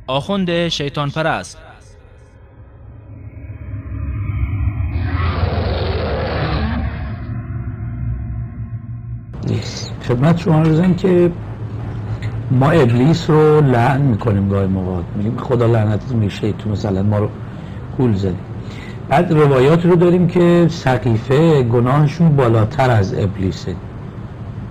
آخوند شیطان پرست. خدمت شما عرضم که ما ابلیس رو لعن میکنیم گاهی موقع، میگیم خدا لعنتت میشه تو مثلا ما رو گول زدی. بعد روایات رو داریم که سقیفه گناهشون بالاتر از ابلیسه.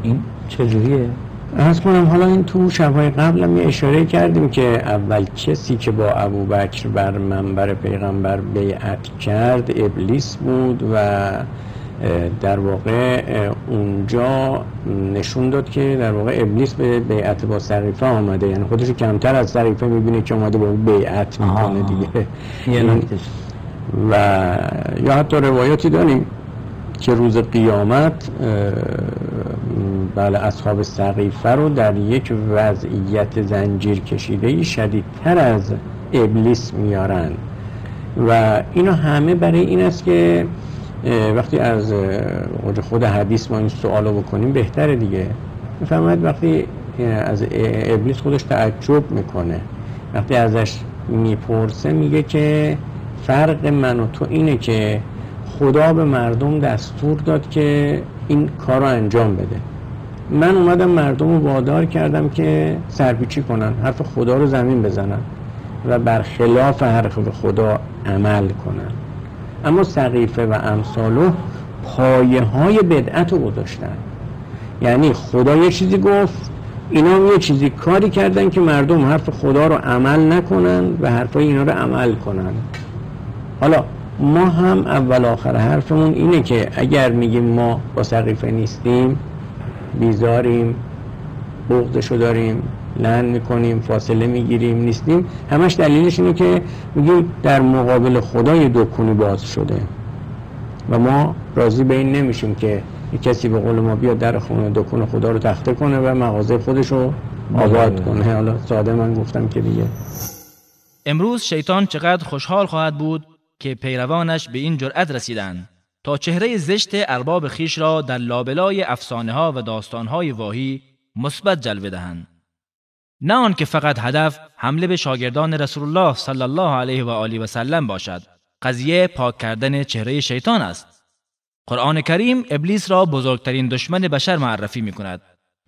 این چجوریه؟ عرض کنم حالا این تو شبهای قبل هم یه اشاره کردیم که اول کسی که با ابوبکر بر منبر پیغمبر بیعت کرد ابلیس بود و در واقع اونجا نشون داد که در واقع ابلیس به بیعت با سقیفه آمده، یعنی خودش کمتر از سقیفه میبینه که اومده با بیعت میکنه دیگه. و یا حتی روایاتی داریم که روز قیامت بله اصحاب سقیفه رو در یک وضعیت زنجیر کشیده‌ای شدیدتر از ابلیس میارن و اینا همه برای این است که وقتی از خود حدیث ما این سوالو بکنیم بهتره دیگه. میفهمد وقتی از ابلیس خودش تعجب میکنه، وقتی ازش میپرسه میگه که فرق من و تو اینه که خدا به مردم دستور داد که این کار رو انجام بده، من اومدم مردم رو وادار کردم که سرپیچی کنن، حرف خدا رو زمین بزنن و برخلاف حرف خدا عمل کنن. اما سقیفه و امثالو پایه های بدعت رو گذاشتن، یعنی خدا یه چیزی گفت، اینا هم یه چیزی کاری کردن که مردم حرف خدا رو عمل نکنن و حرفای اینا رو عمل کنن. حالا ما هم اول آخر حرفمون اینه که اگر میگیم ما با سقیفه نیستیم، بیزاریم، بغضشو داریم، لعن میکنیم، فاصله میگیریم، نیستیم، همش دلیلش اینه که میگیم در مقابل خدا یه دکونی باز شده و ما راضی به این نمیشیم که کسی به قول ما بیاد در خونه دکون خدا رو تخته کنه و مغازه خودشو آباد کنه. حالا ساده من گفتم که دیگه. امروز شیطان چقدر خوشحال خواهد بود که پیروانش به این جرأت رسیدند تا چهره زشت ارباب خیش را در لابلای افسانه ها و داستان های واهی مثبت جلوه دهند. نه آن که فقط هدف حمله به شاگردان رسول الله صلی الله علیه و آله و سلم باشد. قضیه پاک کردن چهره شیطان است. قرآن کریم ابلیس را بزرگترین دشمن بشر معرفی می کند.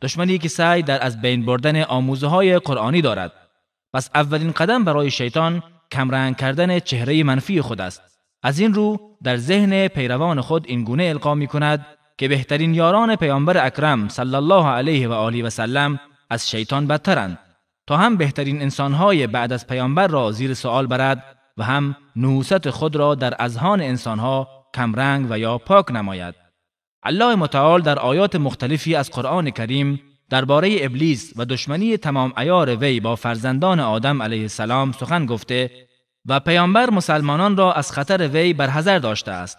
دشمنی که سعی در از بین بردن آموزه های قرآنی دارد. پس اولین قدم برای شیطان کمرنگ کردن چهره منفی خود است. از این رو در ذهن پیروان خود این گونه القا می کند که بهترین یاران پیامبر اکرم صلی الله علیه و آله و سلم از شیطان بدترند، تا هم بهترین انسانهای بعد از پیامبر را زیر سوال برد و هم نحوست خود را در اذهان انسانها کمرنگ و یا پاک نماید. الله متعال در آیات مختلفی از قرآن کریم درباره ابلیس و دشمنی تمام عیار وی با فرزندان آدم علیه السلام سخن گفته و پیامبر مسلمانان را از خطر وی برحذر داشته است.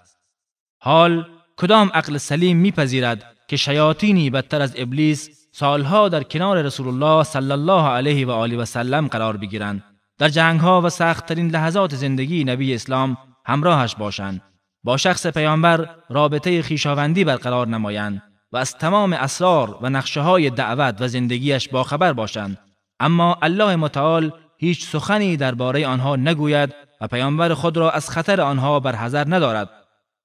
حال کدام عقل سلیم میپذیرد که شیاطینی بدتر از ابلیس سالها در کنار رسول الله صلی الله علیه و آله و سلم قرار بگیرند، در جنگها و سخت‌ترین لحظات زندگی نبی اسلام همراهش باشند، با شخص پیامبر رابطه خویشاوندی برقرار نمایند و از تمام اسرار و نقشه‌های دعوت و زندگیش باخبر باشند، اما الله متعال هیچ سخنی درباره آنها نگوید و پیامبر خود را از خطر آنها برحذر ندارد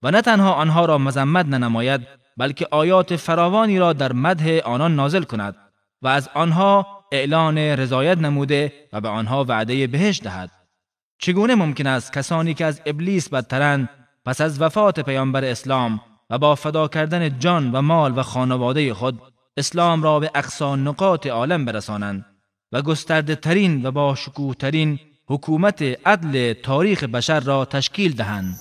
و نه تنها آنها را مذمت ننماید بلکه آیات فراوانی را در مدح آنان نازل کند و از آنها اعلان رضایت نموده و به آنها وعده بهشت دهد. چگونه ممکن است کسانی که از ابلیس بدترند پس از وفات پیامبر اسلام و با فدا کردن جان و مال و خانواده خود اسلام را به اقصا نقاط عالم برسانند و گسترده ترین و با شکوه ترین حکومت عدل تاریخ بشر را تشکیل دهند؟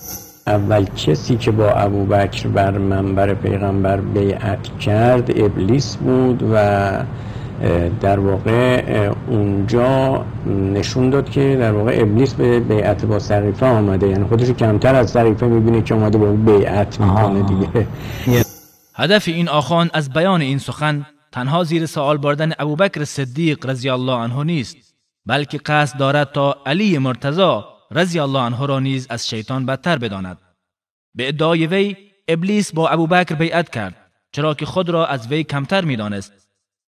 اول کسی که با ابوبکر بر منبر پیغمبر بیعت کرد ابلیس بود و در واقع اونجا نشون داد که در واقع ابلیس به بیعت با سقیفه آمده، یعنی خودش کمتر از سقیفه میبینه که اومده با بیعت میکنه دیگه. هدف این آخوان از بیان این سخن تنها زیر سوال بردن ابوبکر صدیق رضی الله عنه نیست، بلکه قصد دارد تا علی مرتضی رضی الله عنه را نیز از شیطان بدتر بداند. به ادعای وی ابلیس با ابوبکر بیعت کرد چرا که خود را از وی کمتر می‌دانست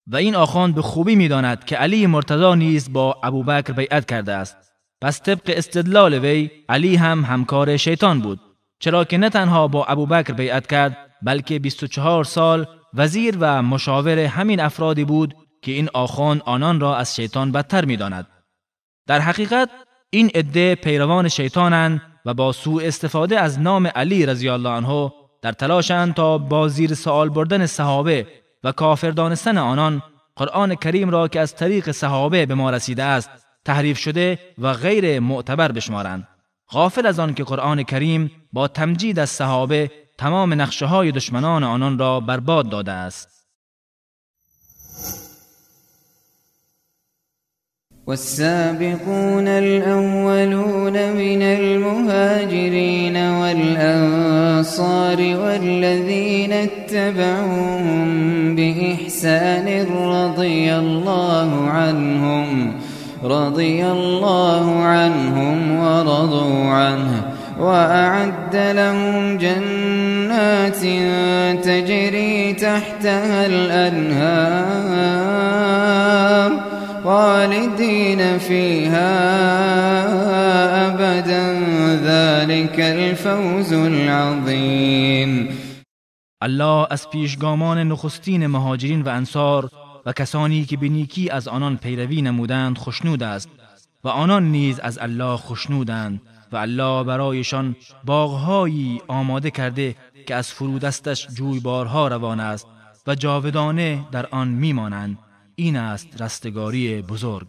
و این آخوند به خوبی می‌داند که علی مرتضی نیز با ابوبکر بیعت کرده است. پس طبق استدلال وی علی هم همکار شیطان بود، چرا که نه تنها با ابوبکر بیعت کرد بلکه 24 سال وزیر و مشاور همین افرادی بود که این آخوند آنان را از شیطان بدتر می‌داند. در حقیقت این عده پیروان شیطانند و با سوء استفاده از نام علی رضی الله عنه در تلاشند تا با زیر سوال بردن صحابه و کافر دانستن آنان قرآن کریم را که از طریق صحابه به ما رسیده است تحریف شده و غیر معتبر بشمارند، غافل از آن که قرآن کریم با تمجید از صحابه تمام نقشه‌های دشمنان آنان را برباد داده است. والسابقون الأولون من المهاجرين والأنصار والذين اتبعوهم بإحسان رضي الله عنهم ورضوا عنه وأعد لهم جنات تجري تحتها الأنهار خالدين فيها أبدا ذلك الفوز العظيم. الله از پیشگامان نخستین مهاجرین و انصار و کسانی که به نیکی از آنان پیروی نمودند خوشنود است و آنان نیز از الله خوشنودند و الله برایشان باغهایی آماده کرده که از فرودستش جویبارها روان است و جاودانه در آن میمانند. این است رستگاری بزرگ.